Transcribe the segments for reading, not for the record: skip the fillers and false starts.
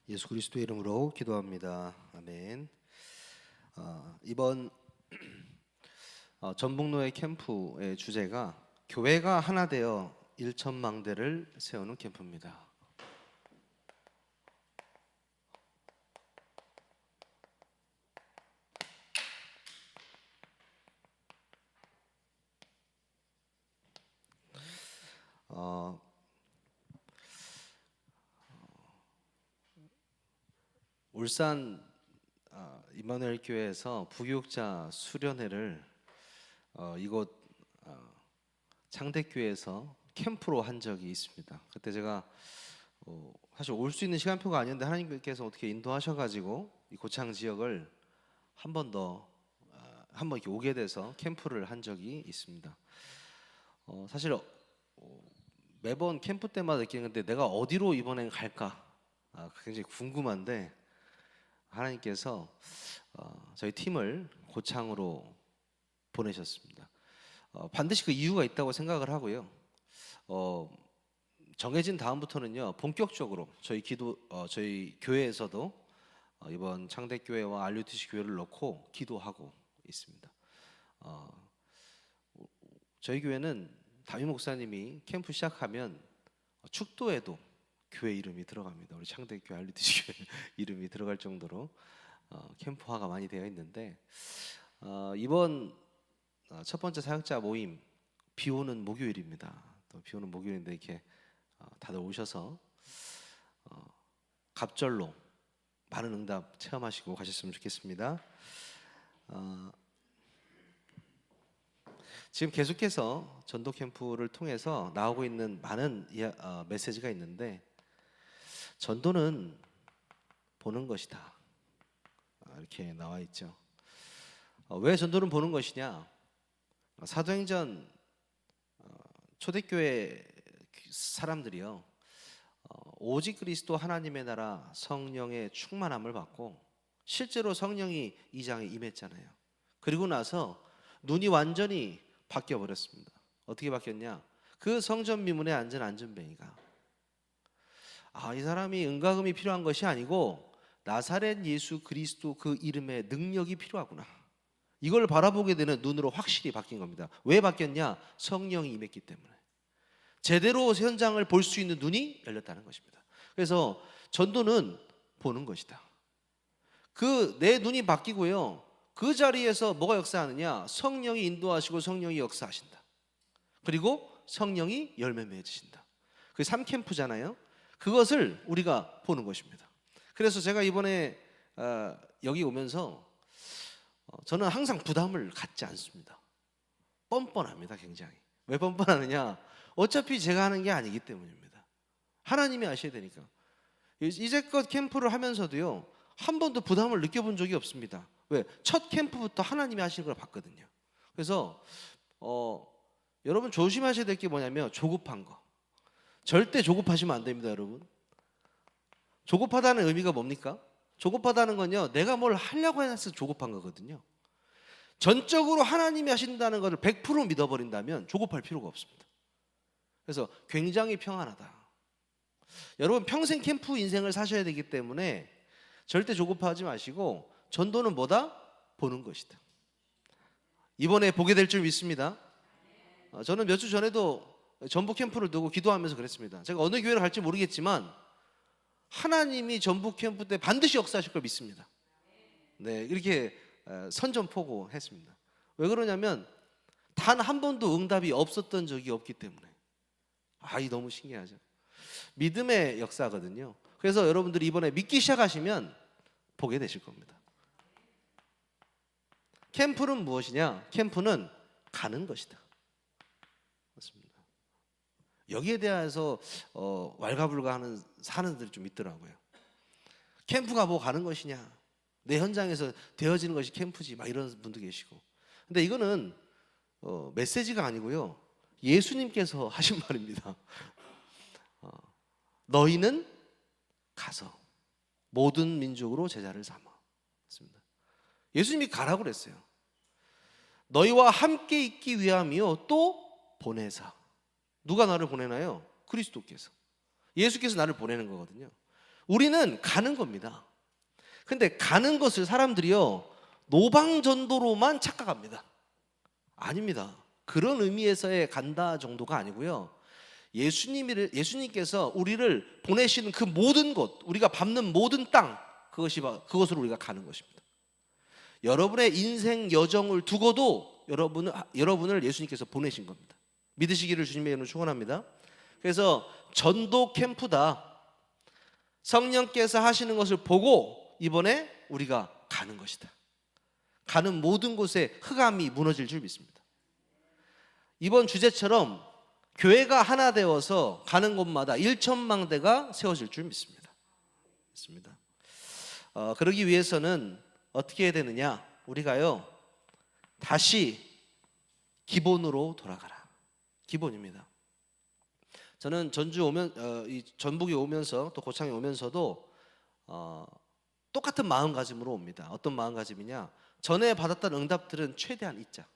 예수 그리스도의 이름으로 기도합니다. 아멘. 이번 전북노예 캠프의 주제가 교회가 하나 되어 일천망대를 세우는 캠프입니다. 울산 임마누엘 교회에서 부교육자 수련회를 이곳 창대교회에서 캠프로 한 적이 있습니다. 그때 제가 사실 올 수 있는 시간표가 아니었는데 하나님께서 어떻게 인도하셔가지고 이 고창 지역을 한 번 이렇게 오게 돼서 캠프를 한 적이 있습니다. 사실 매번 캠프 때마다 느끼는 건데 내가 어디로 이번엔 갈까 굉장히 궁금한데 하나님께서 저희 팀을 고창으로 보내셨습니다. 반드시 그 이유가 있다고 생각을 하고요. 정해진 다음부터는요 본격적으로 저희 교회에서도 이번 창대교회와 RUTC 교회를 넣고 기도하고 있습니다. 저희 교회는 담임 목사님이 캠프 시작하면 축도에도 교회 이름이 들어갑니다. 우리 창대교회 RUTC 교회 이름이 들어갈 정도로 캠프화가 많이 되어 있는데 이번 첫 번째 사역자 모임 비오는 목요일입니다. 또 비오는 목요일인데 이렇게 다들 오셔서 갑절로 많은 응답 체험하시고 가셨으면 좋겠습니다. 지금 계속해서 전도 캠프를 통해서 나오고 있는 많은 메시지가 있는데 전도는 보는 것이다 이렇게 나와 있죠. 왜 전도는 보는 것이냐? 사도행전 초대교회 사람들이요 오직 그리스도 하나님의 나라 성령의 충만함을 받고 실제로 성령이 이 장에 임했잖아요. 그리고 나서 눈이 완전히 바뀌어 버렸습니다. 어떻게 바뀌었냐? 그 성전 미문에 앉은 안전뱅이가 이 사람이 은과금이 필요한 것이 아니고 나사렛 예수 그리스도 그 이름의 능력이 필요하구나. 이걸 바라보게 되는 눈으로 확실히 바뀐 겁니다. 왜 바뀌었냐? 성령이 임했기 때문에. 제대로 현장을 볼 수 있는 눈이 열렸다는 것입니다. 그래서 전도는 보는 것이다. 내 눈이 바뀌고요. 그 자리에서 뭐가 역사하느냐? 성령이 인도하시고 성령이 역사하신다. 그리고 성령이 열매 맺으신다. 그게 3캠프잖아요. 그것을 우리가 보는 것입니다. 그래서 제가 이번에 여기 오면서 저는 항상 부담을 갖지 않습니다. 뻔뻔합니다. 굉장히. 왜 뻔뻔하느냐? 어차피 제가 하는 게 아니기 때문입니다. 하나님이 아셔야 되니까. 이제껏 캠프를 하면서도요 한 번도 부담을 느껴본 적이 없습니다. 왜? 첫 캠프부터 하나님이 하시는 걸 봤거든요. 그래서 여러분 조심하셔야 될 게 뭐냐면 조급한 거. 절대 조급하시면 안 됩니다. 여러분. 조급하다는 의미가 뭡니까? 조급하다는 건요 내가 뭘 하려고 해서 조급한 거거든요. 전적으로 하나님이 하신다는 것을 100% 믿어버린다면 조급할 필요가 없습니다. 그래서 굉장히 평안하다. 여러분 평생 캠프 인생을 사셔야 되기 때문에 절대 조급하지 마시고 전도는 뭐다? 보는 것이다. 이번에 보게 될 줄 믿습니다. 저는 몇 주 전에도 전북 캠프를 두고 기도하면서 그랬습니다. 제가 어느 교회를 갈지 모르겠지만 하나님이 전북 캠프 때 반드시 역사하실 걸 믿습니다. 네, 이렇게 선전포고했습니다. 왜 그러냐면 단 한 번도 응답이 없었던 적이 없기 때문에. 이 너무 신기하죠. 믿음의 역사거든요. 그래서 여러분들이 이번에 믿기 시작하시면 보게 되실 겁니다. 캠프는 무엇이냐? 캠프는 가는 것이다. 맞습니다. 여기에 대해서 왈가불가하는 사람들이 좀 있더라고요. 캠프가 뭐 가는 것이냐? 내 현장에서 되어지는 것이 캠프지 막 이런 분도 계시고. 근데 이거는 메시지가 아니고요 예수님께서 하신 말입니다. 너희는 가서 모든 민족으로 제자를 삼아. 맞습니다. 예수님이 가라고 그랬어요. 너희와 함께 있기 위함이요 또 보내사. 누가 나를 보내나요? 그리스도께서. 예수께서 나를 보내는 거거든요. 우리는 가는 겁니다. 근데 가는 것을 사람들이요, 노방전도로만 착각합니다. 아닙니다. 그런 의미에서의 간다 정도가 아니고요, 예수님께서 우리를 보내시는 그 모든 곳, 우리가 밟는 모든 땅, 그것으로 우리가 가는 것입니다. 여러분의 인생 여정을 두고도 여러분을 예수님께서 보내신 겁니다. 믿으시기를 주님의 이름으로 축원합니다. 그래서 전도 캠프다, 성령께서 하시는 것을 보고 이번에 우리가 가는 것이다. 가는 모든 곳에 흑암이 무너질 줄 믿습니다. 이번 주제처럼 교회가 하나 되어서 가는 곳마다 1천망대가 세워질 줄 믿습니다. 그러기 위해서는 어떻게 해야 되느냐? 우리가요, 다시 기본으로 돌아가라. 기본입니다. 저는 전북에 오면서 또 고창에 오면서도 똑같은 마음가짐으로 옵니다. 어떤 마음가짐이냐? 전에 받았던 응답들은 최대한 잊자.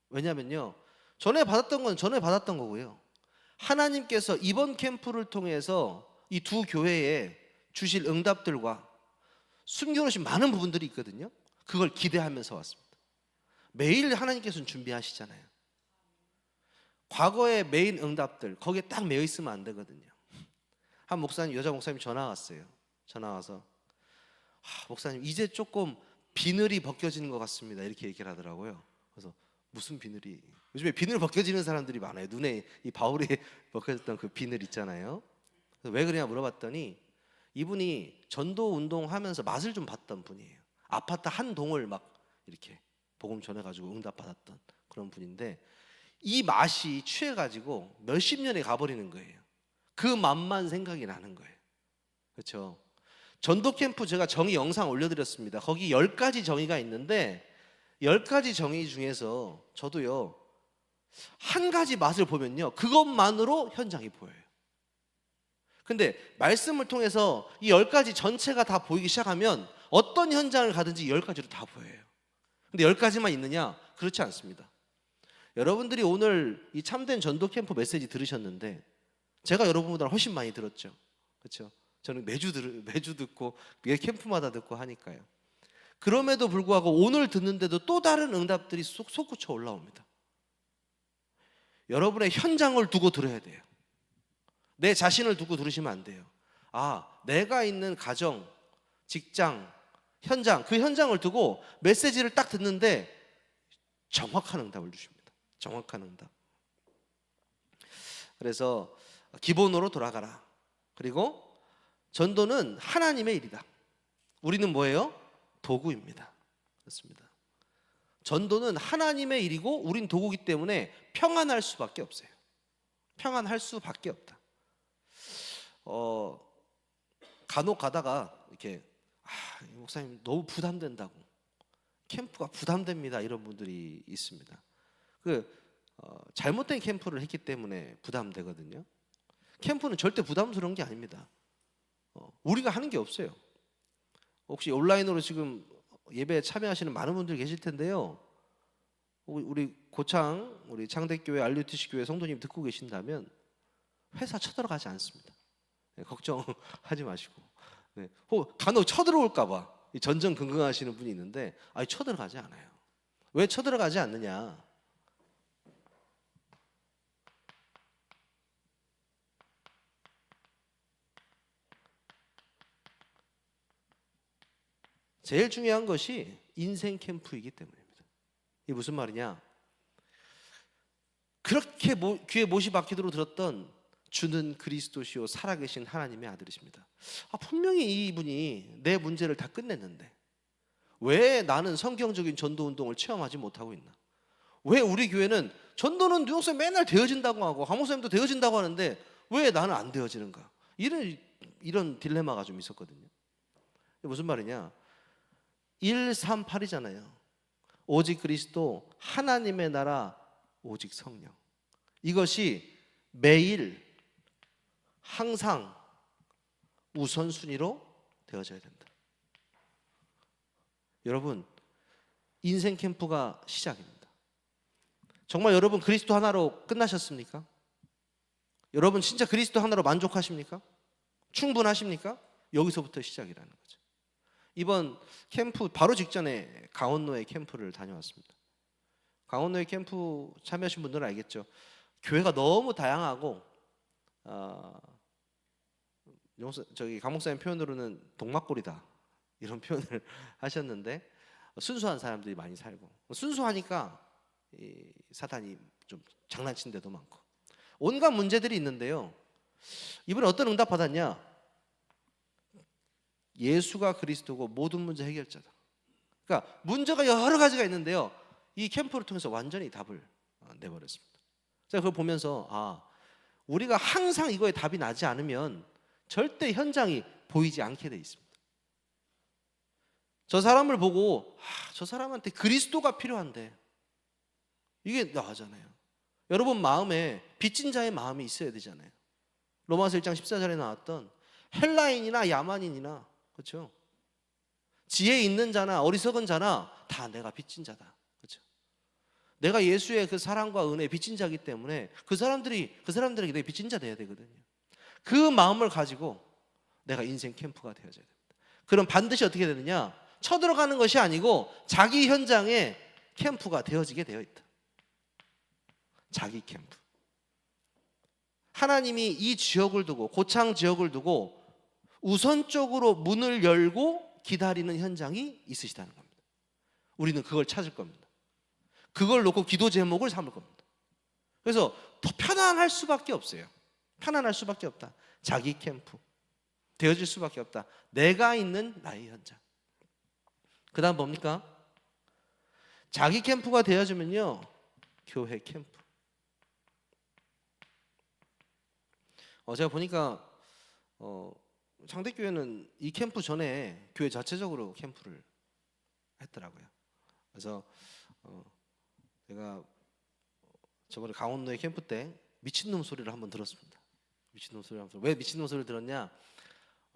왜냐면요, 전에 받았던 건 전에 받았던 거고요, 하나님께서 이번 캠프를 통해서 이 두 교회에 주실 응답들과 숨겨놓으신 많은 부분들이 있거든요. 그걸 기대하면서 왔습니다. 매일 하나님께서는 준비하시잖아요. 과거의 메인 응답들, 거기에 딱 매여 있으면 안 되거든요. 한 목사님, 여자 목사님 전화 왔어요. 전화 와서 목사님, 이제 조금 비늘이 벗겨지는 것 같습니다, 이렇게 얘기를 하더라고요. 그래서 무슨 비늘이? 요즘에 비늘 벗겨지는 사람들이 많아요. 눈에 이 바울이 벗겨졌던 그 비늘 있잖아요. 그래서 왜 그러냐 물어봤더니 이분이 전도 운동하면서 맛을 좀 봤던 분이에요. 아파트 한 동을 막 이렇게 복음 전해가지고 응답받았던 그런 분인데, 이 맛이 취해가지고 몇십 년에 가버리는 거예요. 그 맛만 생각이 나는 거예요. 그렇죠? 전도 캠프 제가 정의 영상 올려드렸습니다. 거기 10가지 정의가 있는데 10가지 정의 중에서 저도요, 한 가지 맛을 보면요, 그것만으로 현장이 보여요. 근데 말씀을 통해서 이 10가지 전체가 다 보이기 시작하면 어떤 현장을 가든지 10가지로 다 보여요. 근데 10가지만 있느냐? 그렇지 않습니다. 여러분들이 오늘 이 참된 전도 캠프 메시지 들으셨는데 제가 여러분보다 훨씬 많이 들었죠. 그렇죠? 저는 매주 듣고 매 캠프마다 듣고 하니까요. 그럼에도 불구하고 오늘 듣는데도 또 다른 응답들이 솟구쳐 올라옵니다. 여러분의 현장을 두고 들어야 돼요. 내 자신을 두고 들으시면 안 돼요. 내가 있는 가정, 직장, 현장, 그 현장을 두고 메시지를 딱 듣는데 정확한 응답을 주십니다. 정확한 응답. 그래서 기본으로 돌아가라. 그리고 전도는 하나님의 일이다. 우리는 뭐예요? 도구입니다. 그렇습니다. 전도는 하나님의 일이고 우린 도구이기 때문에 평안할 수밖에 없어요. 평안할 수밖에 없다. 간혹 가다가 이렇게 목사님 너무 부담된다고, 캠프가 부담됩니다, 이런 분들이 있습니다. 잘못된 캠프를 했기 때문에 부담되거든요. 캠프는 절대 부담스러운 게 아닙니다. 우리가 하는 게 없어요. 혹시 온라인으로 지금 예배에 참여하시는 많은 분들이 계실 텐데요, 우리 고창, 우리 창대교회, RUTC 교회 성도님 듣고 계신다면 회사 쳐들어가지 않습니다. 걱정하지 마시고. 간혹 쳐들어올까 봐 전전긍긍하시는 분이 있는데 쳐들어가지 않아요. 왜 쳐들어가지 않느냐? 제일 중요한 것이 인생 캠프이기 때문입니다. 이게 무슨 말이냐? 그렇게 귀에 못이 박히도록 들었던 주는 그리스도시요 살아계신 하나님의 아들이십니다. 분명히 이분이 내 문제를 다 끝냈는데 왜 나는 성경적인 전도 운동을 체험하지 못하고 있나? 왜 우리 교회는 전도는 뉴욕에 맨날 되어진다고 하고 강목사님도 되어진다고 하는데 왜 나는 안 되어지는가? 이런 딜레마가 좀 있었거든요. 무슨 말이냐? 138이잖아요. 오직 그리스도, 하나님의 나라, 오직 성령. 이것이 매일 항상 우선순위로 되어져야 된다. 여러분, 인생 캠프가 시작입니다. 정말 여러분 그리스도 하나로 끝나셨습니까? 여러분 진짜 그리스도 하나로 만족하십니까? 충분하십니까? 여기서부터 시작이라는 거죠. 이번 캠프 바로 직전에 강원도에 캠프를 다녀왔습니다. 강원도에 캠프 참여하신 분들은 알겠죠. 교회가 너무 다양하고 강 목사님 표현으로는 동막골이다 이런 표현을 하셨는데, 순수한 사람들이 많이 살고, 순수하니까 이 사탄이 좀 장난친 데도 많고 온갖 문제들이 있는데요. 이번에 어떤 응답 받았냐? 예수가 그리스도고 모든 문제 해결자다. 그러니까 문제가 여러 가지가 있는데요, 이 캠프를 통해서 완전히 답을 내버렸습니다. 제가 그걸 보면서 우리가 항상 이거에 답이 나지 않으면 절대 현장이 보이지 않게 돼 있습니다. 저 사람을 보고 저 사람한테 그리스도가 필요한데, 이게 나잖아요. 여러분 마음에 빚진 자의 마음이 있어야 되잖아요. 로마서 1장 14절에 나왔던 헬라인이나 야만인이나, 그렇죠? 지혜 있는 자나 어리석은 자나 다 내가 빚진 자다. 그렇죠? 내가 예수의 그 사랑과 은혜에 빚진 자이기 때문에 그 사람들에게 내가 빚진 자 돼야 되거든요. 그 마음을 가지고 내가 인생 캠프가 되어져야 됩니다. 그럼 반드시 어떻게 되느냐? 쳐들어가는 것이 아니고 자기 현장에 캠프가 되어지게 되어 있다. 자기 캠프. 하나님이 이 지역을 두고, 고창 지역을 두고 우선적으로 문을 열고 기다리는 현장이 있으시다는 겁니다. 우리는 그걸 찾을 겁니다. 그걸 놓고 기도 제목을 삼을 겁니다. 그래서 더 편안할 수밖에 없어요. 편안할 수밖에 없다. 자기 캠프 되어질 수밖에 없다. 내가 있는 나의 현장. 그 다음 뭡니까? 자기 캠프가 되어지면요, 교회 캠프. 제가 보니까 창대교회는 이 캠프 전에 교회 자체적으로 캠프를 했더라고요. 그래서 제가 저번에 강원도의 캠프 때 미친놈 소리를 한번 들었습니다. 미친놈 소리를 한번 왜 미친놈 소리를 들었냐?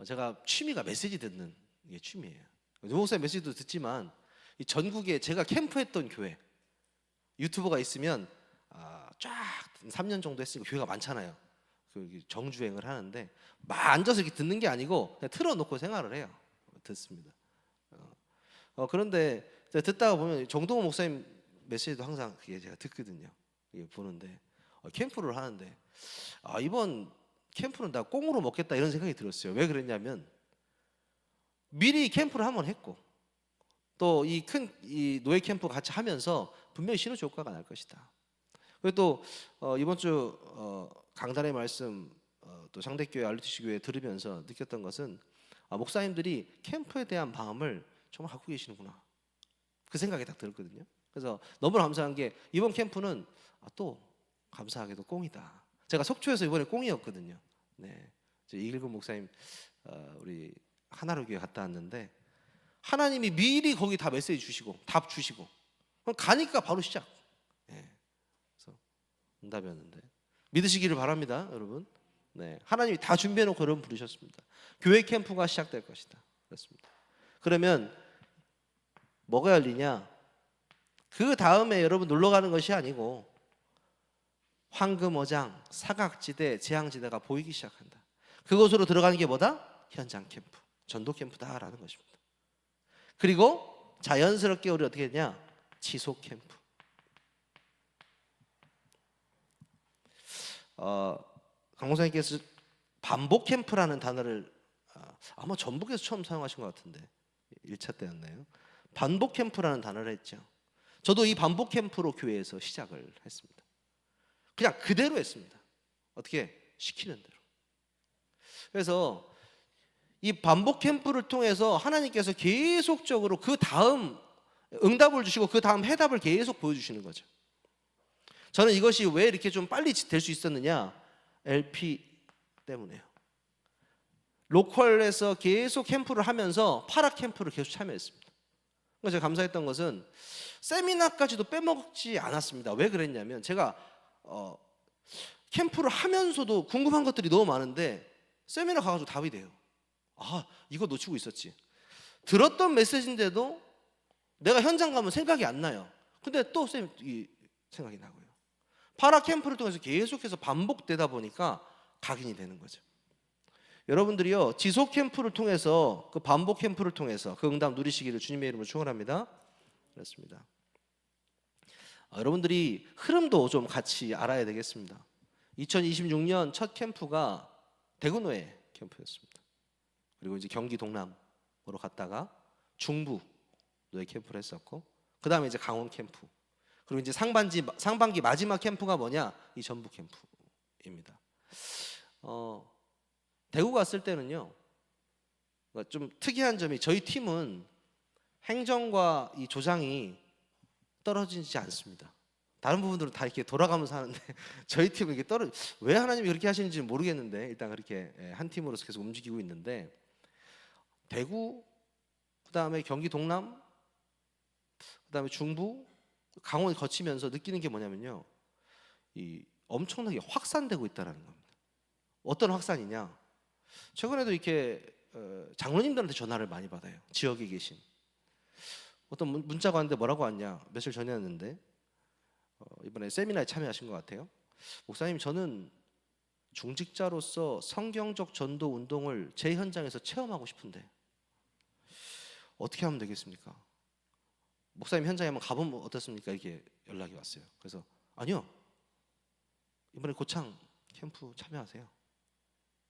제가 취미가 메시지 듣는 게 취미예요. 목사님 메시지도 듣지만 이 전국에 제가 캠프했던 교회 유튜버가 있으면 쫙 3년 정도 했으니까 교회가 많잖아요. 정주행을 하는데 막 앉아서 이렇게 듣는 게 아니고 그냥 틀어놓고 생활을 해요. 듣습니다. 그런데 제가 듣다가 보면 정동호 목사님 메시지도 항상 그게 제가 듣거든요. 보는데 캠프를 하는데 이번 캠프는 나 꽁으로 먹겠다 이런 생각이 들었어요. 왜 그랬냐면 미리 캠프를 한번 했고 또 이 노예 캠프 같이 하면서 분명히 시너지 효과가 날 것이다. 그리고 또 이번 주 강단의 말씀 또 상대교회 RUTC 교회 들으면서 느꼈던 것은 목사님들이 캠프에 대한 마음을 정말 갖고 계시는구나, 그 생각이 딱 들었거든요. 그래서 너무 감사한 게 이번 캠프는 또 감사하게도 꽁이다. 제가 속초에서 이번에 꽁이었거든요. 네, 이길근 목사님 우리 하나로 교회 갔다 왔는데 하나님이 미리 거기 다 메시지 주시고 답 주시고 가니까 바로 시작. 네, 그래서 응답이었는데 믿으시기를 바랍니다, 여러분. 네, 하나님이 다 준비해놓고 여러분 부르셨습니다. 교회 캠프가 시작될 것이다. 그렇습니다. 그러면 뭐가 열리냐? 그 다음에 여러분 놀러 가는 것이 아니고 황금어장, 사각지대, 재앙지대가 보이기 시작한다. 그곳으로 들어가는 게 뭐다? 현장 캠프, 전도 캠프다라는 것입니다. 그리고 자연스럽게 우리 어떻게 되냐? 지속 캠프. 강 목사님께서 반복 캠프라는 단어를 아마 전북에서 처음 사용하신 것 같은데 1차 때였나요? 반복 캠프라는 단어를 했죠. 저도 이 반복 캠프로 교회에서 시작을 했습니다. 그냥 그대로 했습니다. 어떻게? 시키는 대로. 그래서 이 반복 캠프를 통해서 하나님께서 계속적으로 그 다음 응답을 주시고 그 다음 해답을 계속 보여주시는 거죠. 저는 이것이 왜 이렇게 좀 빨리 될 수 있었느냐? LP 때문에요. 로컬에서 계속 캠프를 하면서 파라 캠프를 계속 참여했습니다. 그래서 제가 감사했던 것은 세미나까지도 빼먹지 않았습니다. 왜 그랬냐면 제가 캠프를 하면서도 궁금한 것들이 너무 많은데 세미나 가가지고 답이 돼요. 이거 놓치고 있었지. 들었던 메시지인데도 내가 현장 가면 생각이 안 나요. 근데 또 생각이 나고요. 파라 캠프를 통해서 계속해서 반복되다 보니까 각인이 되는 거죠. 여러분들이요 지속 캠프를 통해서 그 반복 캠프를 통해서 그 응답 누리시기를 주님의 이름으로 축원합니다. 그렇습니다. 여러분들이 흐름도 좀 같이 알아야 되겠습니다. 2026년 첫 캠프가 대구노예 캠프였습니다. 그리고 이제 경기 동남으로 갔다가 중부 노예 캠프를 했었고, 그 다음에 이제 강원 캠프, 그리고 이제 상반기 마지막 캠프가 뭐냐? 이 전북 캠프입니다. 대구 갔을 때는요, 좀 특이한 점이 저희 팀은 행정과 이 조장이 떨어지지 않습니다. 다른 부분들은 다 이렇게 돌아가면서 하는데 저희 팀은 이렇게 왜 하나님이 그렇게 하시는지 모르겠는데 일단 그렇게 한 팀으로서 계속 움직이고 있는데, 대구, 그 다음에 경기 동남, 그 다음에 중부, 강원 거치면서 느끼는 게 뭐냐면요, 이 엄청나게 확산되고 있다는 겁니다. 어떤 확산이냐? 최근에도 이렇게 장로님들한테 전화를 많이 받아요. 지역에 계신 어떤 문자가 왔는데 뭐라고 왔냐? 며칠 전에 왔는데 이번에 세미나에 참여하신 것 같아요. 목사님, 저는 중직자로서 성경적 전도 운동을 제 현장에서 체험하고 싶은데 어떻게 하면 되겠습니까? 목사님 현장에 한번 가보면 어떻습니까? 이렇게 연락이 왔어요. 그래서 아니요, 이번에 고창 캠프 참여하세요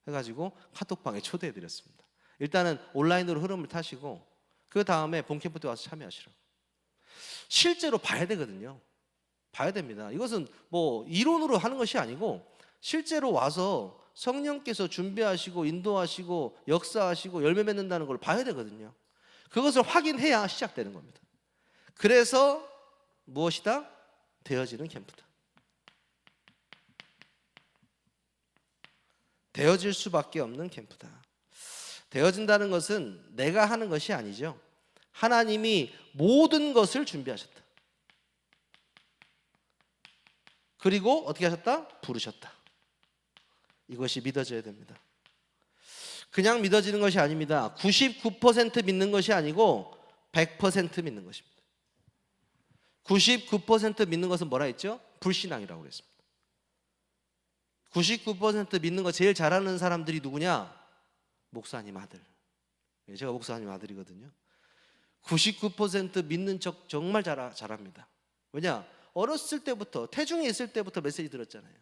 해가지고 카톡방에 초대해드렸습니다. 일단은 온라인으로 흐름을 타시고 그 다음에 본 캠프 때 와서 참여하시라고. 실제로 봐야 되거든요. 봐야 됩니다. 이것은 뭐 이론으로 하는 것이 아니고 실제로 와서 성령께서 준비하시고 인도하시고 역사하시고 열매 맺는다는 걸 봐야 되거든요. 그것을 확인해야 시작되는 겁니다. 그래서 무엇이다? 되어지는 캠프다. 되어질 수밖에 없는 캠프다. 되어진다는 것은 내가 하는 것이 아니죠. 하나님이 모든 것을 준비하셨다. 그리고 어떻게 하셨다? 부르셨다. 이것이 믿어져야 됩니다. 그냥 믿어지는 것이 아닙니다. 99% 믿는 것이 아니고 100% 믿는 것입니다. 99% 믿는 것은 뭐라 했죠? 불신앙이라고 그랬습니다. 99% 믿는 거 제일 잘하는 사람들이 누구냐? 목사님 아들. 제가 목사님 아들이거든요. 99% 믿는 척 정말 잘합니다. 왜냐? 어렸을 때부터, 태중에 있을 때부터 메시지 들었잖아요.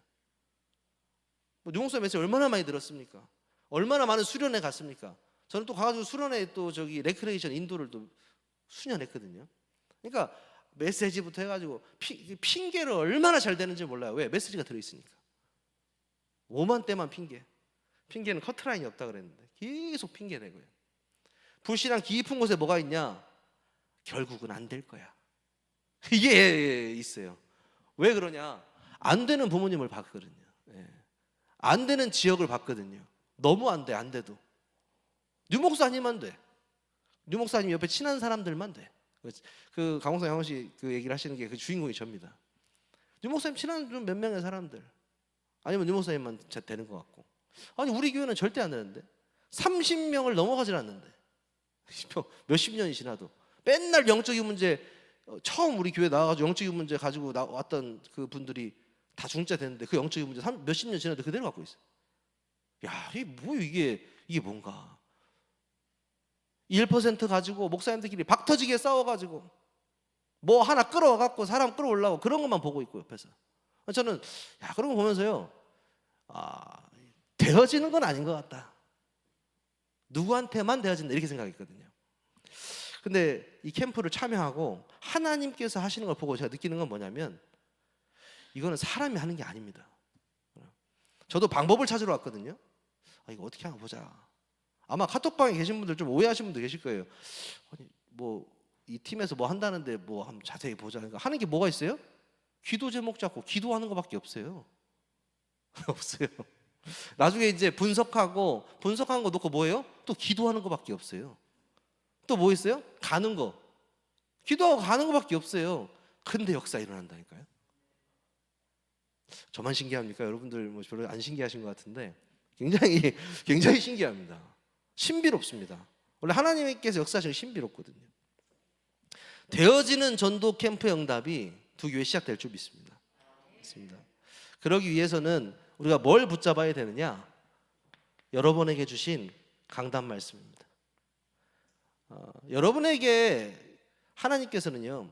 유목사 메시지 얼마나 많이 들었습니까? 얼마나 많은 수련회 갔습니까? 저는 또 가가지고 수련회 또 레크레이션 인도를 또 수년 했거든요. 그러니까 메시지부터 해가지고 핑계를 얼마나 잘 되는지 몰라요. 왜? 메시지가 들어있으니까. 오만 때만 핑계는 커트라인이 없다 그랬는데 계속 핑계 내고요. 불신앙 깊은 곳에 뭐가 있냐? 결국은 안 될 거야. 이게 있어요. 왜 그러냐? 안 되는 부모님을 봤거든요. 안 되는 지역을 봤거든요. 너무 안 돼, 안 돼도. 유목사님만 돼. 유목사님 옆에 친한 사람들만 돼. 그 강홍사 형씨 그 얘기를 하시는 게 그 주인공이 접니다. 유목사님 친한 좀 몇 명의 사람들, 아니면 유목사님만 되는 것 같고. 아니 우리 교회는 절대 안 되는데 30명을 넘어가질 않는데 몇십 년이 지나도 맨날 영적인 문제, 처음 우리 교회 나와가지고 영적인 문제 가지고 왔던 그 분들이 다 중자 됐는데 그 영적인 문제 몇십 년 지나도 그대로 갖고 있어요. 야, 이게 뭔가 1% 가지고 목사님들끼리 박터지게 싸워가지고 뭐 하나 끌어와갖고 사람 끌어올라고 그런 것만 보고 있고 옆에서 저는 그런 거 보면서요, 되어지는 건 아닌 것 같다. 누구한테만 되어진다 이렇게 생각했거든요. 근데 이 캠프를 참여하고 하나님께서 하시는 걸 보고 제가 느끼는 건 뭐냐면 이거는 사람이 하는 게 아닙니다. 저도 방법을 찾으러 왔거든요. 이거 어떻게 하나 보자. 아마 카톡방에 계신 분들 좀 오해하시는 분들 계실 거예요. 아니 뭐 이 팀에서 뭐 한다는데 뭐 한번 자세히 보자. 그러니까 하는 게 뭐가 있어요? 기도 제목 잡고 기도하는 것밖에 없어요. 없어요. 나중에 이제 분석한 거 놓고 뭐예요? 또 기도하는 것밖에 없어요. 또 뭐 있어요? 가는 거. 기도하고 가는 것밖에 없어요. 근데 역사 일어난다니까요. 저만 신기합니까? 여러분들 뭐 별로 안 신기하신 것 같은데 굉장히 신기합니다. 신비롭습니다. 원래 하나님께서 역사하시는 게 신비롭거든요. 되어지는 전도 캠프의 응답이 두 교회 시작될 줄 믿습니다. 그러기 위해서는 우리가 뭘 붙잡아야 되느냐? 여러분에게 주신 강단 말씀입니다. 여러분에게 하나님께서는요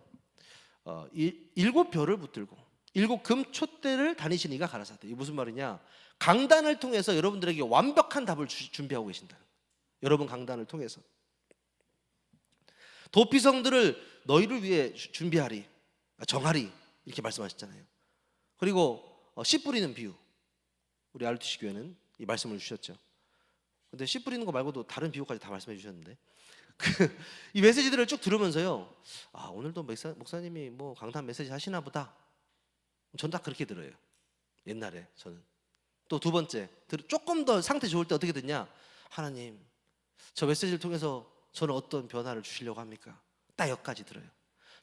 7별을 붙들고 7금촛대를 다니신 이가 가라사대. 이게 무슨 말이냐? 강단을 통해서 여러분들에게 완벽한 답을 준비하고 계신다. 여러분 강단을 통해서 도피성들을 너희를 위해 준비하리, 정하리, 이렇게 말씀하셨잖아요. 그리고 씨 뿌리는 비유, 우리 RUTC 교회는 이 말씀을 주셨죠. 근데 씨 뿌리는 거 말고도 다른 비유까지 다 말씀해 주셨는데 이 메시지들을 쭉 들으면서요, 오늘도 목사님이 뭐 강단 메시지 하시나 보다. 전 딱 그렇게 들어요. 옛날에 저는. 또 두 번째, 조금 더 상태 좋을 때 어떻게 듣냐? 하나님, 저 메시지를 통해서 저는 어떤 변화를 주시려고 합니까? 딱 여기까지 들어요.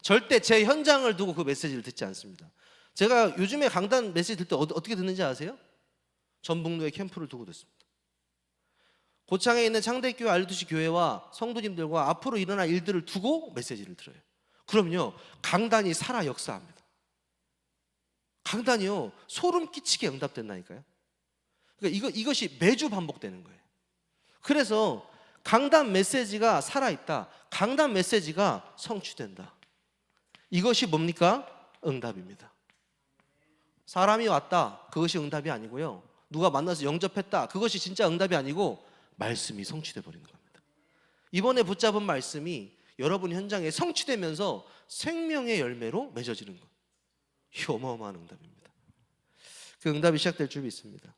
절대 제 현장을 두고 그 메시지를 듣지 않습니다. 제가 요즘에 강단 메시지 들 때 어떻게 듣는지 아세요? 전북로의 캠프를 두고 듣습니다. 고창에 있는 창대교회 RUTC 교회와 성도님들과 앞으로 일어날 일들을 두고 메시지를 들어요. 그럼요, 강단이 살아 역사합니다. 강단이요, 소름 끼치게 응답된다니까요. 그러니까 이것이 매주 반복되는 거예요. 그래서 강단 메시지가 살아있다, 강단 메시지가 성취된다. 이것이 뭡니까? 응답입니다. 사람이 왔다, 그것이 응답이 아니고요, 누가 만나서 영접했다, 그것이 진짜 응답이 아니고 말씀이 성취돼 버리는 겁니다. 이번에 붙잡은 말씀이 여러분 현장에 성취되면서 생명의 열매로 맺어지는 것, 이 어마어마한 응답입니다. 그 응답이 시작될 줄 믿습니다.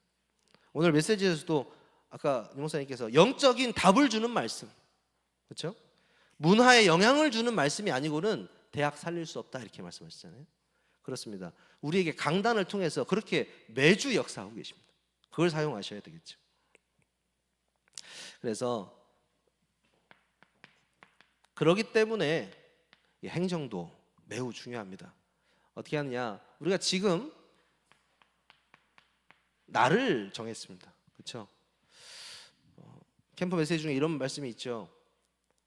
오늘 메시지에서도 아까 임 목사님께서 영적인 답을 주는 말씀, 그렇죠? 문화에 영향을 주는 말씀이 아니고는 대학 살릴 수 없다, 이렇게 말씀하셨잖아요. 그렇습니다. 우리에게 강단을 통해서 그렇게 매주 역사하고 계십니다. 그걸 사용하셔야 되겠죠. 그래서 그러기 때문에 이 행정도 매우 중요합니다. 어떻게 하느냐? 우리가 지금 날을 정했습니다. 그렇죠? 캠프 메시지 중에 이런 말씀이 있죠.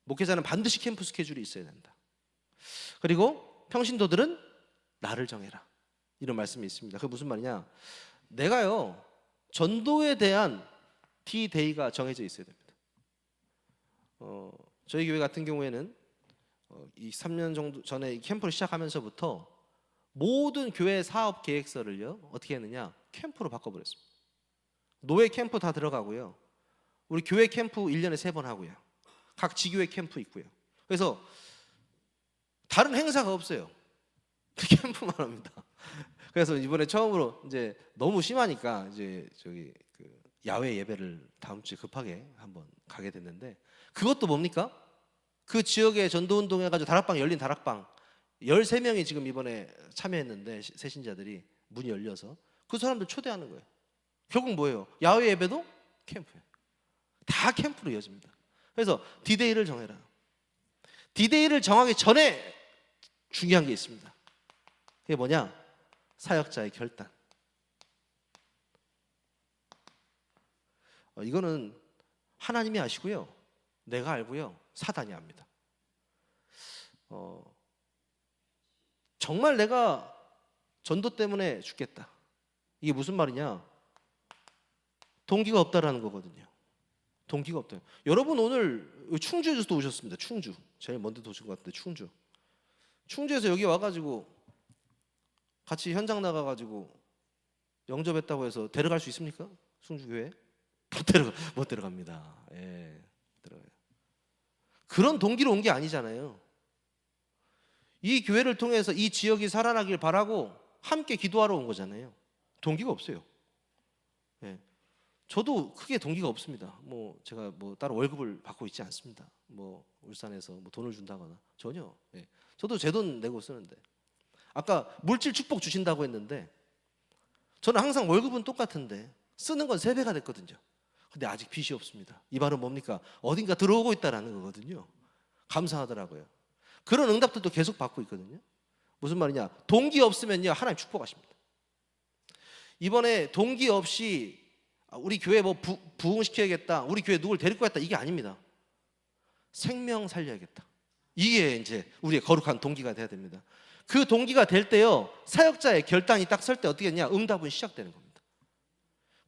목회자는 반드시 캠프 스케줄이 있어야 된다. 그리고 평신도들은 날을 정해라, 이런 말씀이 있습니다. 그게 무슨 말이냐? 내가요, 전도에 대한 D-Day가 정해져 있어야 됩니다. 저희 교회 같은 경우에는 이 3년 정도 전에 이 캠프를 시작하면서부터 모든 교회 사업 계획서를요 어떻게 했느냐? 캠프로 바꿔버렸습니다. 노예 캠프 다 들어가고요, 우리 교회 캠프 1년에 3번 하고요, 각 지교회 캠프 있고요. 그래서 다른 행사가 없어요. 캠프만 합니다. 그래서 이번에 처음으로 이제 너무 심하니까 이제 그 야외 예배를 다음 주에 급하게 한번 가게 됐는데, 그것도 뭡니까? 그 지역에 전도운동 해가지고 다락방 열린 다락방 13명이 지금 이번에 참여했는데, 새신자들이 문이 열려서 그 사람들 초대하는 거예요. 결국 뭐예요? 야외 예배도 캠프예요. 다 캠프로 이어집니다. 그래서 D-Day를 정해라. D-Day를 정하기 전에 중요한 게 있습니다. 그게 뭐냐? 사역자의 결단. 이거는 하나님이 아시고요, 내가 알고요, 사단이 압니다. 정말 내가 전도 때문에 죽겠다, 이게 무슨 말이냐? 동기가 없다라는 거거든요. 동기가 없다. 여러분 오늘 충주에서도 오셨습니다. 충주, 제일 먼 데 오신 것 같은데, 충주에서 여기 와가지고 같이 현장 나가가지고 영접했다고 해서 데려갈 수 있습니까? 충주교회? 못 데려갑니다. 예, 못 데려가요. 그런 동기로 온 게 아니잖아요. 이 교회를 통해서 이 지역이 살아나길 바라고 함께 기도하러 온 거잖아요. 동기가 없어요. 예. 저도 크게 동기가 없습니다. 제가 따로 월급을 받고 있지 않습니다. 울산에서 돈을 준다거나 전혀. 예. 저도 제 돈 내고 쓰는데, 아까 물질 축복 주신다고 했는데 저는 항상 월급은 똑같은데 쓰는 건 3배가 됐거든요. 근데 아직 빚이 없습니다. 이 말은 뭡니까? 어딘가 들어오고 있다라는 거거든요. 감사하더라고요. 그런 응답들도 계속 받고 있거든요. 무슨 말이냐? 동기 없으면요, 하나님 축복하십니다. 이번에 동기 없이 우리 교회 부흥시켜야겠다, 우리 교회 누굴 데리고 갔다, 이게 아닙니다. 생명 살려야겠다, 이게 이제 우리의 거룩한 동기가 돼야 됩니다. 그 동기가 될 때요, 사역자의 결단이 딱 설 때 어떻게 했냐? 응답은 시작되는 겁니다.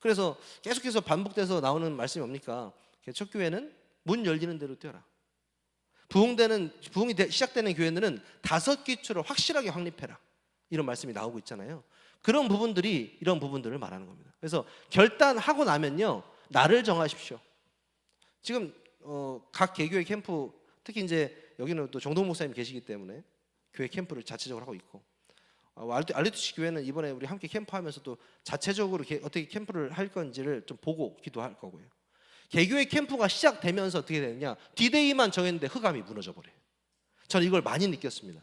그래서 계속해서 반복돼서 나오는 말씀이 뭡니까? 첫 교회는 문 열리는 대로 뛰어라. 부흥이 시작되는 교회는 5기초를 확실하게 확립해라. 이런 말씀이 나오고 있잖아요. 그런 부분들이 이런 부분들을 말하는 겁니다. 그래서 결단하고 나면요, 날을 정하십시오. 지금 각 개교회 캠프, 특히 이제 여기는 또 정동 목사님 계시기 때문에 교회 캠프를 자체적으로 하고 있고, 알리투시 교회는 이번에 우리 함께 캠프하면서 또 자체적으로 어떻게 캠프를 할 건지를 좀 보고 기도할 거고요. 개교회 캠프가 시작되면서 어떻게 되느냐, 디데이만 정했는데 흑암이 무너져 버려요. 저는 이걸 많이 느꼈습니다.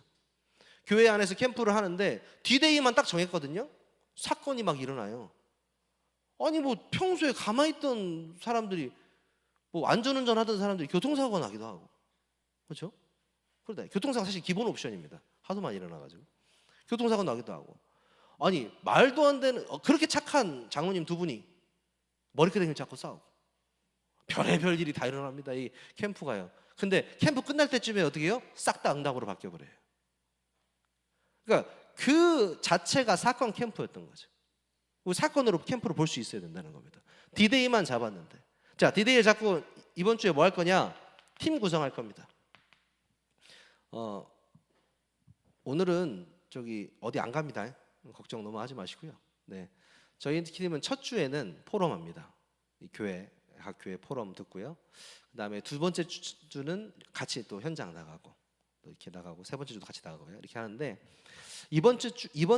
교회 안에서 캠프를 하는데 디데이만 딱 정했거든요. 사건이 막 일어나요. 아니 뭐 평소에 가만히 있던 사람들이, 뭐 안전운전 하던 사람들이 교통사고가 나기도 하고, 그렇죠? 그러다 교통사고 사실 기본 옵션입니다. 하도 많이 일어나가지고 교통사고 나기도 하고, 아니 말도 안 되는, 그렇게 착한 장로님 2분이 머리끄댕이를 잡고 싸우고, 별의별 일이 다 일어납니다, 이 캠프가요. 근데 캠프 끝날 때쯤에 어떻게 해요? 싹 다 응답으로 바뀌어버려요. 그러니까 그 자체가 사건 캠프였던 거죠. 사건으로 캠프를 볼 수 있어야 된다는 겁니다. 디데이만 잡았는데, 자, 디데이를 잡고 이번 주에 뭐 할 거냐? 팀 구성할 겁니다. 오늘은 저기 어디 안 갑니다. 걱정 너무 하지 마시고요. 네, 저희 팀은 첫 주에는 포럼합니다. 이 각 교회 포럼 듣고요. 그다음에 2번째 주는 같이 또 현장 나가고, 또 이렇게 나가고, 3번째 주도 같이 나가고요. 이렇게 하는데 이번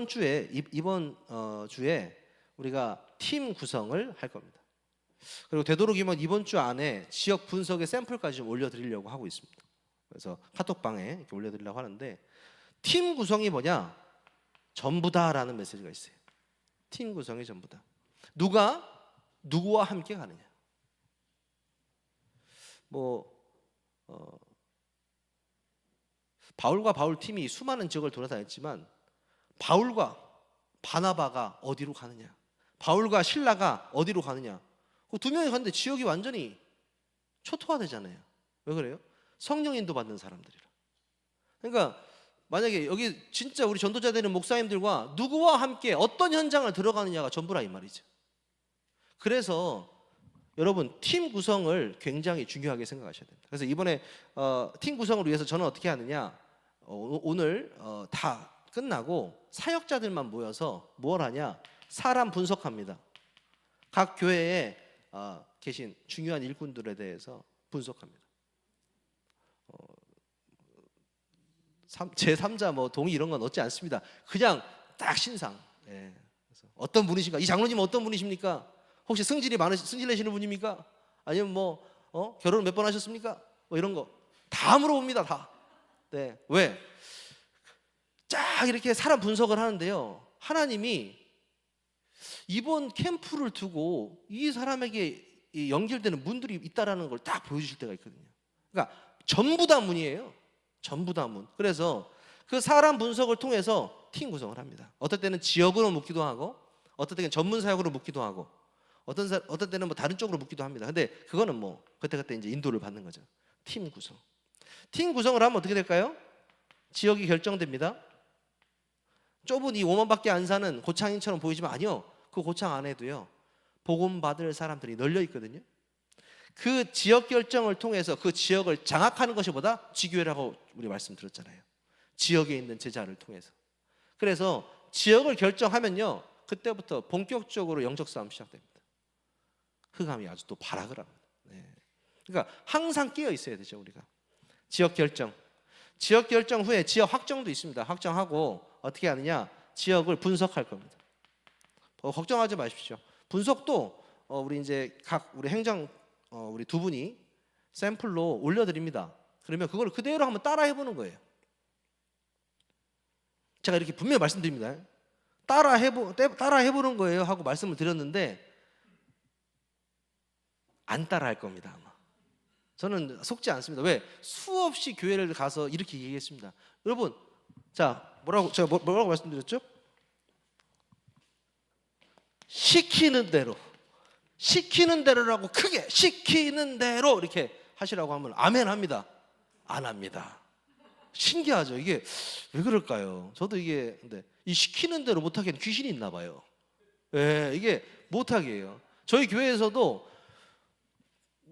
주에 우리가 팀 구성을 할 겁니다. 그리고 되도록이면 이번 주 안에 지역 분석의 샘플까지 좀 올려드리려고 하고 있습니다. 그래서 카톡방에 이렇게 올려드리려고 하는데, 팀 구성이 뭐냐? 전부다라는 메시지가 있어요. 팀 구성이 전부다. 누가 누구와 함께 가느냐? 바울과 바울 팀이 수많은 지역을 돌아다녔지만 바울과 바나바가 어디로 가느냐? 바울과 실라가 어디로 가느냐? 그 2명이 갔는데 지역이 완전히 초토화되잖아요. 왜 그래요? 성령 인도 받는 사람들이라. 그러니까 만약에 여기 진짜 우리 전도자 되는 목사님들과 누구와 함께 어떤 현장을 들어가느냐가 전부라 이 말이죠. 그래서 여러분, 팀 구성을 굉장히 중요하게 생각하셔야 됩니다. 그래서 이번에 팀 구성을 위해서 저는 어떻게 하느냐, 오늘 다 끝나고 사역자들만 모여서 뭘 하냐, 사람 분석합니다. 각 교회에 계신 중요한 일꾼들에 대해서 분석합니다. 제3자 뭐 동의 이런 건 얻지 않습니다. 그냥 딱 신상. 예. 그래서 어떤 분이십니까? 이 장로님은 어떤 분이십니까? 혹시 승질 내시는 분입니까? 아니면 결혼 몇 번 하셨습니까? 뭐 이런 거 다 물어봅니다. 다. 네. 왜? 쫙 이렇게 사람 분석을 하는데요, 하나님이 이번 캠프를 두고 이 사람에게 연결되는 문들이 있다라는 걸 딱 보여주실 때가 있거든요. 그러니까 전부 다 문이에요. 전부 다 문. 그래서 그 사람 분석을 통해서 팀 구성을 합니다. 어떨 때는 지역으로 묻기도 하고, 어떨 때는 전문 사역으로 묻기도 하고, 어떤 때는 뭐 다른 쪽으로 묻기도 합니다. 근데 그거는 뭐 그때 이제 인도를 받는 거죠. 팀 구성. 팀 구성을 하면 어떻게 될까요? 지역이 결정됩니다. 좁은 이 5만밖에 안 사는 고창인처럼 보이지만 아니요. 그 고창 안에도요, 복음 받을 사람들이 널려 있거든요. 그 지역 결정을 통해서 그 지역을 장악하는 것이 보다 지교회라고 우리 말씀드렸잖아요. 지역에 있는 제자를 통해서. 그래서 지역을 결정하면요, 그때부터 본격적으로 영적 싸움 시작됩니다. 흑암이 아주 또 발악을 합니다. 네. 그러니까 항상 깨어 있어야 되죠, 우리가. 지역 결정 후에 지역 확정도 있습니다. 확정하고 어떻게 하느냐, 지역을 분석할 겁니다. 걱정하지 마십시오. 분석도 우리 이제 우리 행정 우리 2분이 샘플로 올려드립니다. 그러면 그걸 그대로 한번 따라 해보는 거예요. 제가 이렇게 분명히 말씀드립니다. 따라 해보는 거예요 하고 말씀을 드렸는데 안 따라 할 겁니다, 아마. 저는 속지 않습니다. 왜? 수없이 교회를 가서 이렇게 얘기했습니다. 여러분, 자, 제가 뭐라고 말씀드렸죠? 시키는 대로라고 크게, 시키는 대로 이렇게 하시라고 하면 아멘 합니다. 안 합니다. 신기하죠? 이게 왜 그럴까요? 저도 이게, 근데 이 시키는 대로 못하게 하는 귀신이 있나 봐요. 예, 이게 못하게 해요. 저희 교회에서도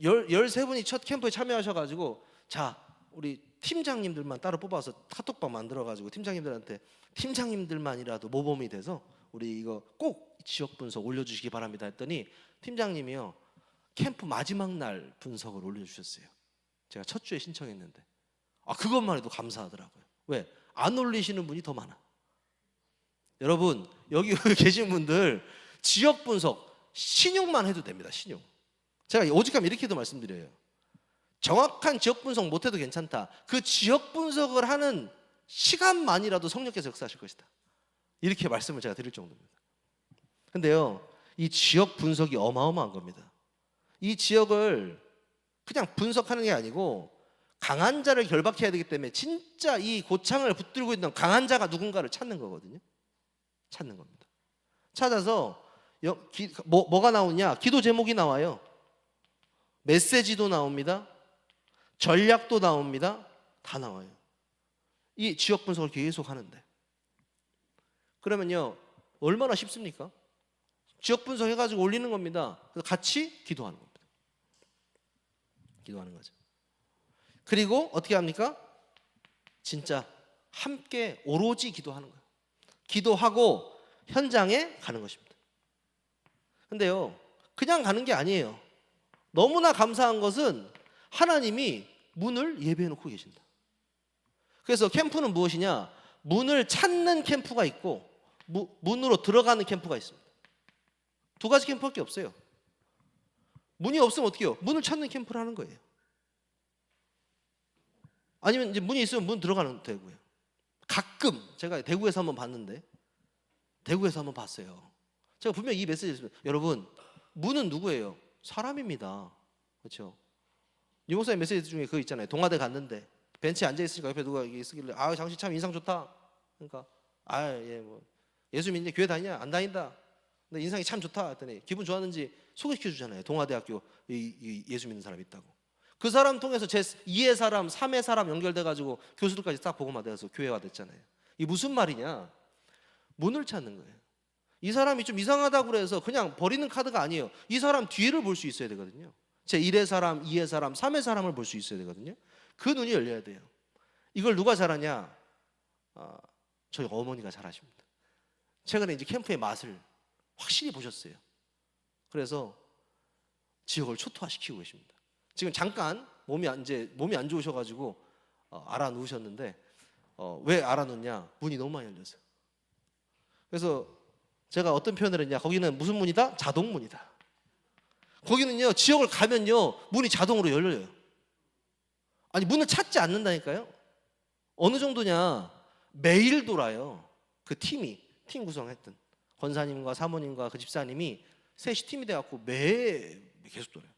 13분이 첫 캠프에 참여하셔가지고 자 우리 팀장님들만 따로 뽑아서 카톡방 만들어가지고 팀장님들만이라도 모범이 돼서 우리 이거 꼭 지역 분석 올려주시기 바랍니다 했더니 팀장님이요 캠프 마지막 날 분석을 올려주셨어요. 제가 첫 주에 신청했는데 그것만 해도 감사하더라고요. 왜? 안 올리시는 분이 더 많아. 여러분 여기 계신 분들 지역 분석 신용만 해도 됩니다. 신용. 제가 오직하면 이렇게도 말씀드려요. 정확한 지역 분석 못해도 괜찮다. 그 지역 분석을 하는 시간만이라도 성령께서 역사하실 것이다. 이렇게 말씀을 제가 드릴 정도입니다. 근데요 이 지역 분석이 어마어마한 겁니다. 이 지역을 그냥 분석하는 게 아니고 강한 자를 결박해야 되기 때문에 진짜 이 고창을 붙들고 있는 강한 자가 누군가를 찾는 거거든요. 찾는 겁니다. 찾아서 뭐가 나오냐? 기도 제목이 나와요. 메시지도 나옵니다. 전략도 나옵니다. 다 나와요. 이 지역 분석을 계속 하는데 그러면요 얼마나 쉽습니까? 지역 분석해가지고 올리는 겁니다. 그래서 같이 기도하는 겁니다. 기도하는 거죠. 그리고 어떻게 합니까? 진짜 함께 오로지 기도하는 거예요. 기도하고 현장에 가는 것입니다. 근데요 그냥 가는 게 아니에요. 너무나 감사한 것은 하나님이 문을 예배해 놓고 계신다. 그래서 캠프는 무엇이냐? 문을 찾는 캠프가 있고 문으로 들어가는 캠프가 있습니다. 두 가지 캠프밖에 없어요. 문이 없으면 어떻게 해요? 문을 찾는 캠프를 하는 거예요. 아니면 이제 문이 있으면 문 들어가는 되고요. 가끔 제가 대구에서 한번 봤는데 대구에서 한번 봤어요. 제가 분명히 이 메시지를 여러분 문은 누구예요? 사람입니다. 그렇죠? 유 목사님 메시지 중에 그거 있잖아요. 동아대 갔는데 벤치에 앉아 있으니까 옆에 누가 있길래 당신 참 인상 좋다. 그러니까 뭐 예수 믿는데 교회 다니냐? 안 다닌다. 근데 인상이 참 좋다 했더니 기분 좋았는지 소개시켜 주잖아요. 동아대학교 이 예수 믿는 사람이 있다고. 그 사람 통해서 제 2의 사람, 3의 사람 연결돼 가지고 교수들까지 딱 복음화돼서 교회화 됐잖아요. 이 무슨 말이냐? 문을 찾는 거예요. 이 사람이 좀 이상하다고 그래서 그냥 버리는 카드가 아니에요. 이 사람 뒤를 볼 수 있어야 되거든요. 제 1의 사람, 2의 사람, 3의 사람을 볼 수 있어야 되거든요. 그 눈이 열려야 돼요. 이걸 누가 잘하냐? 저희 어머니가 잘하십니다. 최근에 이제 캠프의 맛을 확실히 보셨어요. 그래서 지역을 초토화시키고 계십니다. 지금 잠깐 몸이 안 좋으셔가지고 알아 누우셨는데 왜 알아 누웠냐? 문이 너무 많이 열려서. 그래서 제가 어떤 표현을 했냐? 거기는 무슨 문이다? 자동문이다. 거기는요 지역을 가면요 문이 자동으로 열려요. 아니 문을 찾지 않는다니까요. 어느 정도냐? 매일 돌아요. 그 팀 구성했던 권사님과 사모님과 그 집사님이 셋이 팀이 돼갖고 매일 계속 돌아요.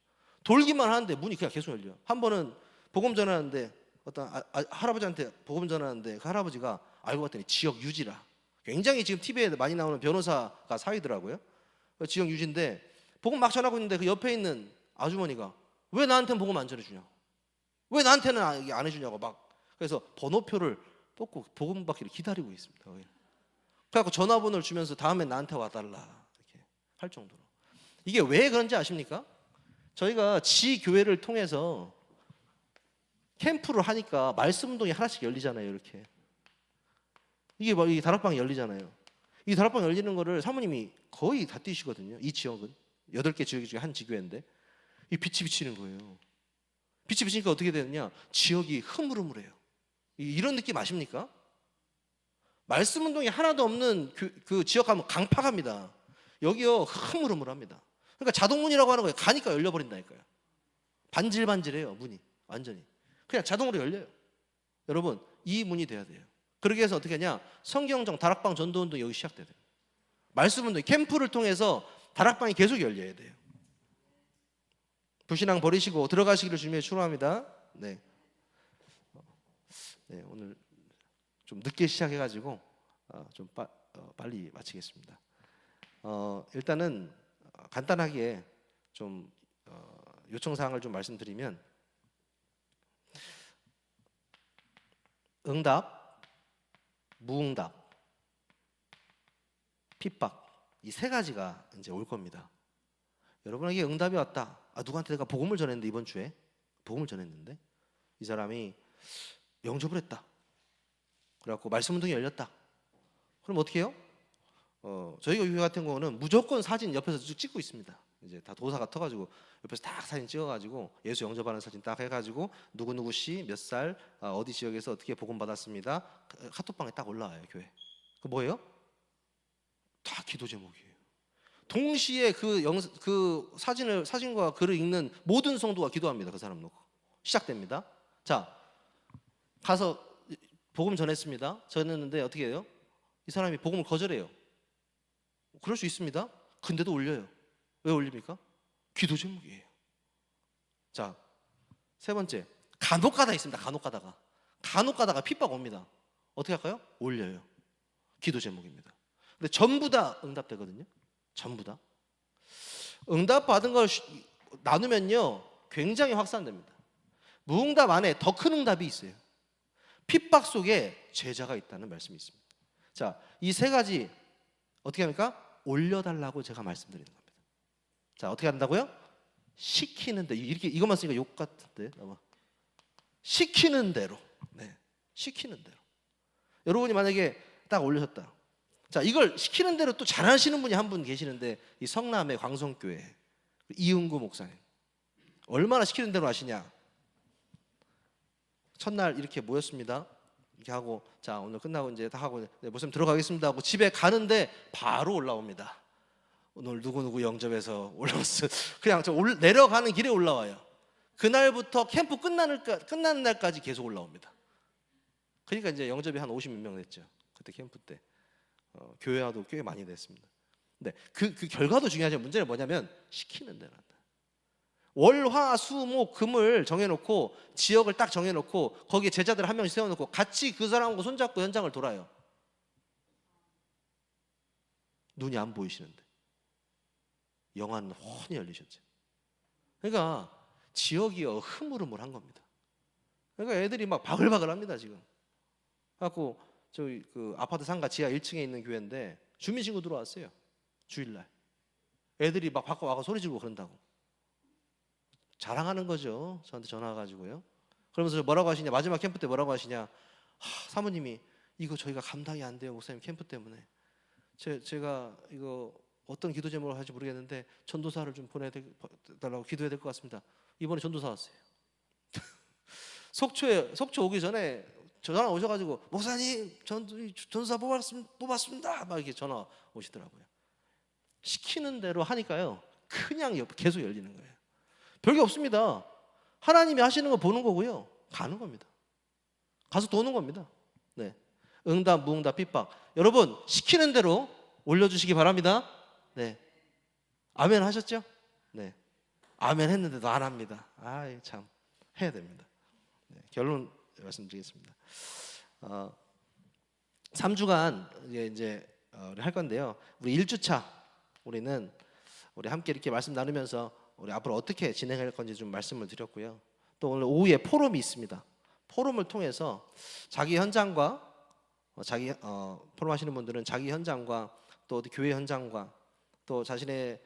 돌기만 하는데 문이 그냥 계속 열려요. 한 번은 복음 전하는데 어떤 할아버지한테 복음 전하는데 그 할아버지가 알고 봤더니 지역 유지라. 굉장히 지금 TV에 많이 나오는 변호사가 사이더라고요. 지역 유지인데 복음 막 전하고 있는데 그 옆에 있는 아주머니가 왜 나한테는 복음 안 전해주냐고, 왜 나한테는 안 해주냐고 막. 그래서 번호표를 뽑고 복음 받기를 기다리고 있습니다. 그래갖고 전화번호를 주면서 다음에 나한테 와달라 이렇게 할 정도로. 이게 왜 그런지 아십니까? 저희가 지교회를 통해서 캠프를 하니까 말씀 운동이 하나씩 열리잖아요. 이렇게 이게 다락방이 열리잖아요. 이 다락방 열리는 거를 사모님이 거의 다 뛰시거든요. 이 지역은 8개 지역 중에 한 지교회인데 이 빛이 비치는 거예요. 빛이 비치니까 어떻게 되느냐? 지역이 흐물흐물해요. 이런 느낌 아십니까? 말씀 운동이 하나도 없는 그 지역 가면 강팍합니다. 여기요 흐물흐물합니다. 그러니까 자동문이라고 하는 거예요. 가니까 열려버린다니까요. 반질반질해요. 문이 완전히 그냥 자동으로 열려요. 여러분 이 문이 돼야 돼요. 그러기 위해서 어떻게 하냐? 성경정 다락방 전도운동 여기 시작돼야 돼요. 말씀 운동 캠프를 통해서 다락방이 계속 열려야 돼요. 불신앙 버리시고 들어가시기를 주님의 축원합니다. 네, 오늘 좀 늦게 시작해가지고 좀 빨리 마치겠습니다. 일단은 간단하게 좀 요청사항을 좀 말씀드리면 응답, 무응답, 핍박 이 세 가지가 이제 올 겁니다. 여러분에게 응답이 왔다. 누구한테 내가 복음을 전했는데, 이번 주에 복음을 전했는데 이 사람이 영접을 했다. 그래갖고 말씀 운동이 열렸다. 그럼 어떻게 해요? 저희가 교회 같은 경우는 무조건 사진 옆에서 쭉 찍고 있습니다. 이제 다 도사가 터가지고 옆에서 딱 사진 찍어가지고 예수 영접하는 사진 딱 해가지고 누구누구 씨 몇 살 어디 지역에서 어떻게 복음 받았습니다. 카톡방에 딱 올라와요. 교회. 그 뭐예요? 다 기도 제목이에요. 동시에 그 사진과 글을 읽는 모든 성도가 기도합니다. 그 사람 놓고 시작됩니다. 자, 가서 복음 전했습니다. 전했는데 어떻게 해요? 이 사람이 복음을 거절해요. 그럴 수 있습니다. 근데도 올려요. 왜 올립니까? 기도 제목이에요. 자, 세 번째, 간혹 가다 있습니다. 간혹 가다가 핍박 옵니다. 어떻게 할까요? 올려요. 기도 제목입니다. 근데 전부 다 응답되거든요. 전부 다. 응답 받은 걸 나누면요, 굉장히 확산됩니다. 무응답 안에 더 큰 응답이 있어요. 핍박 속에 제자가 있다는 말씀이 있습니다. 자, 이 세 가지 어떻게 합니까? 올려달라고 제가 말씀드리는 겁니다. 자, 어떻게 한다고요? 시키는데, 이렇게 이것만 쓰니까 욕 같은데, 시키는 대로. 네, 시키는 대로. 여러분이 만약에 딱 올리셨다. 자, 이걸 시키는 대로 또 잘하시는 분이 한 분 계시는데, 이 성남의 광성교회 이은구 목사님, 얼마나 시키는 대로 하시냐. 첫날 이렇게 모였습니다. 이렇게 하고, 자, 오늘 끝나고 이제 다 하고, 네, 목사님 들어가겠습니다 하고 집에 가는데 바로 올라옵니다. 오늘 누구누구 영접해서 올라왔어. 그냥 내려가는 길에 올라와요. 그날부터 캠프 끝나는 날까지 계속 올라옵니다. 그러니까 이제 영접이 한 50몇 명 됐죠. 그때 캠프 때. 교회와도 꽤 많이 됐습니다. 네, 그 결과도 중요하지만 문제는 뭐냐면 시키는 대로 한다. 월, 화, 수, 목, 금을 정해놓고 지역을 딱 정해놓고 거기에 제자들 한 명씩 세워놓고 같이 그 사람하고 손잡고 현장을 돌아요. 눈이 안 보이시는데 영안은 훤히 열리셨죠. 그러니까 지역이요 흐물흐물한 겁니다. 그러니까 애들이 막 바글바글합니다 지금. 그래갖고 저희 그 아파트 상가 지하 1층에 있는 교회인데 주민신고 들어왔어요. 주일날 애들이 막 밖에 와서 소리 지르고 그런다고. 자랑하는 거죠. 저한테 전화 와가지고요. 그러면서 뭐라고 하시냐, 마지막 캠프 때 뭐라고 하시냐, 사모님이 이거 저희가 감당이 안 돼요 목사님, 캠프 때문에 제가 이거 어떤 기도 제목을 할지 모르겠는데 전도사를 좀 보내달라고 기도해야 될 것 같습니다. 이번에 전도사 왔어요. 속초 오기 전에 전화 오셔가지고 목사님 전도사 뽑았습니다 막 이렇게 전화 오시더라고요. 시키는 대로 하니까요 그냥 계속 열리는 거예요. 별게 없습니다. 하나님이 하시는 거 보는 거고요, 가는 겁니다. 가서 도는 겁니다. 네, 응답, 무응답, 핍박, 여러분 시키는 대로 올려주시기 바랍니다. 네, 아멘 하셨죠? 네, 아멘 했는데도 안 합니다. 아이 참, 해야 됩니다. 네, 결론 말씀드리겠습니다. 3주간 이제 할 건데요. 우리 1주차 우리 함께 이렇게 말씀 나누면서 우리 앞으로 어떻게 진행할 건지 좀 말씀을 드렸고요. 또 오늘 오후에 포럼이 있습니다. 포럼을 통해서 자기 현장과 포럼 하시는 분들은 자기 현장과 또 교회 현장과 또 자신의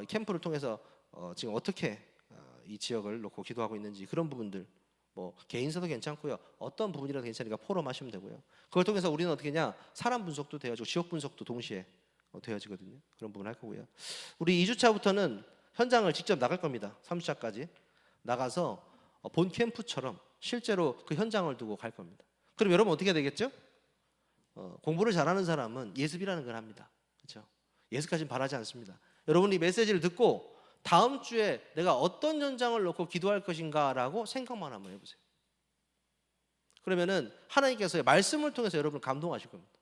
캠프를 통해서 지금 어떻게 이 지역을 놓고 기도하고 있는지, 그런 부분들, 뭐 개인사도 괜찮고요, 어떤 부분이라도 괜찮으니까 포럼 하시면 되고요. 그걸 통해서 우리는 어떻게 하냐, 사람 분석도 되어지고 지역 분석도 동시에 되어지거든요. 그런 부분 할 거고요. 우리 2주차부터는 현장을 직접 나갈 겁니다. 3주차까지 나가서 본 캠프처럼 실제로 그 현장을 두고 갈 겁니다. 그럼 여러분 어떻게 되겠죠? 공부를 잘하는 사람은 예습이라는 걸 합니다. 그렇죠? 예습까지는 바라지 않습니다. 여러분이 메시지를 듣고 다음 주에 내가 어떤 현장을 놓고 기도할 것인가라고 생각만 한번 해보세요. 그러면은 하나님께서의 말씀을 통해서 여러분을 감동하실 겁니다.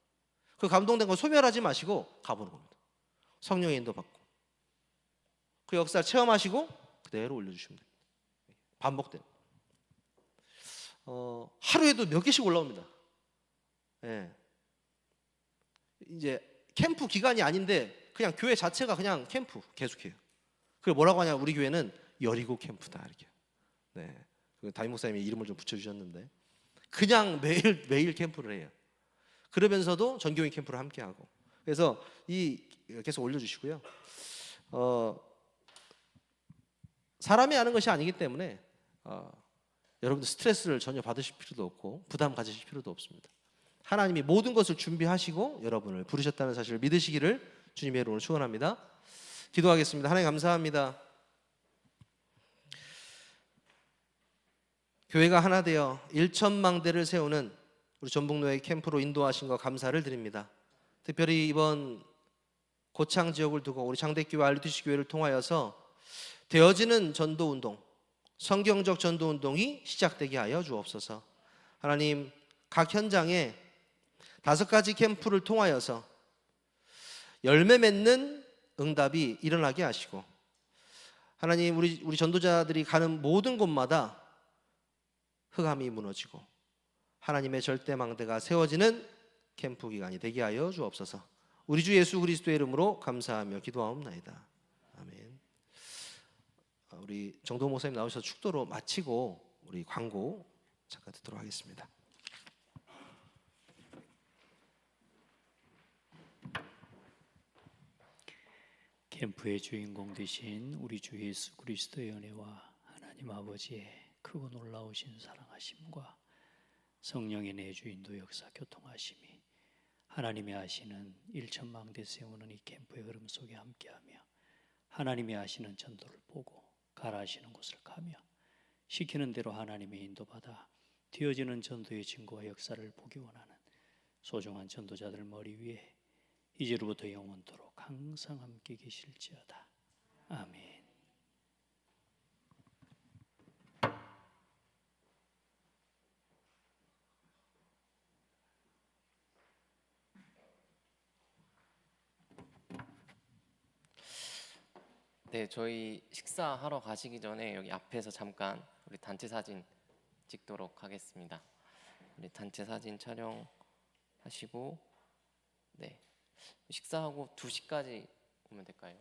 그 감동된 거 소멸하지 마시고 가보는 겁니다. 성령의 인도 받고 그 역사를 체험하시고 그대로 올려주시면 됩니다. 반복돼요. 하루에도 몇 개씩 올라옵니다. 예. 이제 캠프 기간이 아닌데 그냥 교회 자체가 그냥 캠프 계속해요. 그걸 뭐라고 하냐, 우리 교회는 여리고 캠프다 이렇게. 네. 그 담임 목사님이 이름을 좀 붙여주셨는데 그냥 매일 캠프를 해요. 그러면서도 전교인 캠프를 함께 하고. 그래서 계속 올려주시고요. 사람이 아는 것이 아니기 때문에 여러분들 스트레스를 전혀 받으실 필요도 없고 부담 가지실 필요도 없습니다. 하나님이 모든 것을 준비하시고 여러분을 부르셨다는 사실을 믿으시기를 주님의 이름으로 축원합니다. 기도하겠습니다. 하나님 감사합니다. 교회가 하나 되어 1천망대를 세우는 우리 전북노예 캠프로 인도하신 것 감사를 드립니다. 특별히 이번 고창 지역을 두고 우리 장대교회 RUTC 교회를 통하여서 되어지는 전도운동, 성경적 전도운동이 시작되게 하여 주옵소서. 하나님, 각 현장에 5가지 캠프를 통하여서 열매 맺는 응답이 일어나게 하시고, 하나님, 우리 전도자들이 가는 모든 곳마다 흑암이 무너지고 하나님의 절대망대가 세워지는 캠프 기간이 되게 하여 주옵소서. 우리 주 예수 그리스도의 이름으로 감사하며 기도하옵나이다. 아멘. 우리 정도 목사님 나오셔서 축도로 마치고 우리 광고 잠깐 듣도록 하겠습니다. 캠프의 주인공 되신 우리 주 예수 그리스도의 은혜와 하나님 아버지의 크고 놀라우신 사랑하심과 성령의 내주 인도 역사 교통하심이 하나님이 하시는 1천망대 세우는 이 캠프의 흐름 속에 함께하며 하나님이 하시는 전도를 보고 가라 하시는 곳을 가며 시키는 대로 하나님의 인도받아 되어지는 전도의 증거와 역사를 보기 원하는 소중한 전도자들 머리 위에 이제로부터 영원토록 항상 함께 계실지어다. 아멘. 네, 저희 식사하러 가시기 전에 여기 앞에서 잠깐 우리 단체 사진 찍도록 하겠습니다. 우리 단체 사진 촬영하시고, 네, 식사하고 2시까지 오면 될까요?